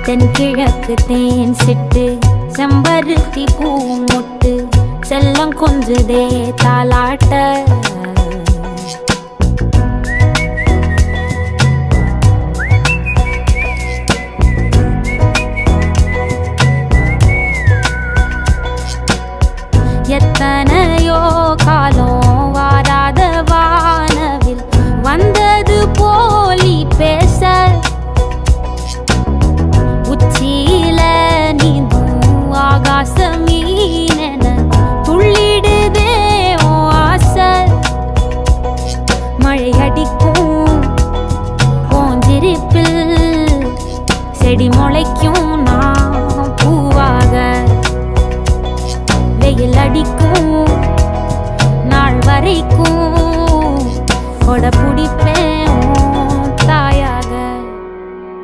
தென்கிழக்கு தேன் சிட்டு செம்பருத்தி பூ முட்டு செல்லம் கொஞ்சுதே தாலாட்ட எத்தனையோ காலம் வாராத வானவில் வந்தது போலி பேச உச்சியில நீந்தும் ஆகாச மீனென துள்ளிடுதே ஓ ஆசை மழை அடிக்கும் போஞ்சிருப்பில் செடி முளைக்கும் நான் பூவாக வெயில் அடிக்கும் நாள் வரைக்கும் கொடை பிடிப்ப